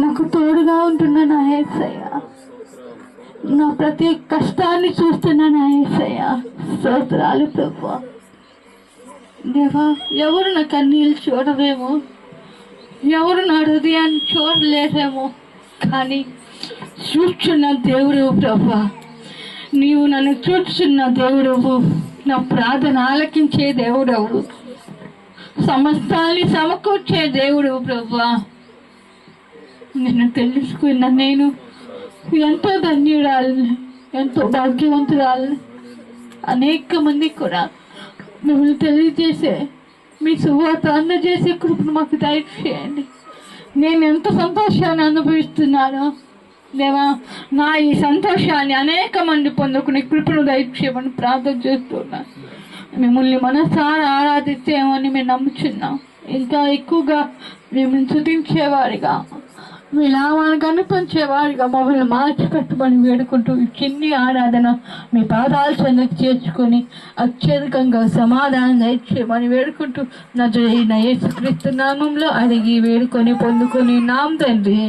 నాకు తోడుగా ఉంటున్న నా యేసయ్య, నా ప్రతి కష్టాన్ని చూస్తున్న నా యేసయ్య, స్తోత్రాలు ప్రభువా. దేవా, ఎవరు నా కన్నీళ్ళు చూడరేమో, ఎవరు నా హృదయాన్ని చూడలేరేమో, కానీ చూచున్న దేవుడు ప్రభువా, నీవు నన్ను చూచున్న దేవుడవు, నా ప్రార్థన ఆలకించే దేవుడవు, సమస్తాన్ని సమకూర్చే దేవుడు ప్రభువా. నిన్ను తెలుసుకున్న నేను ఎంతో ధన్యురాలని, ఎంతో భాగ్యవంతురాలని. అనేక మంది కూడా మిమ్మల్ని తెలియజేసే, మీ సువార్త అందజేసే కృపను మాకు దయచేయండి. నేను ఎంత సంతోషాన్ని అనుభవిస్తున్నానో దేవా, నా ఈ సంతోషాన్ని అనేక మంది పొందుకునే కృపను దయచేయమని ప్రార్థన చేస్తున్నాను. మిమ్మల్ని మనసారా ఆరాధిస్తేమని మేము నమ్ముచున్నాం. ఇంకా ఎక్కువగా మిమ్మల్ని స్తుతించేవారిగా, మీ నామాన్ని కనిపించేవారిగా మమ్మల్ని మార్చిపెట్టమని వేడుకుంటూ ఈ చిన్ని ఆరాధన మీ పాదాల చెందుకు చేర్చుకొని అత్యధికంగా సమాధానం దయచేయమని వేడుకుంటూ నజరేయుడైన యేసుక్రీస్తు నామంలో అడిగి వేడుకొని పొందుకొని నామ తండ్రి.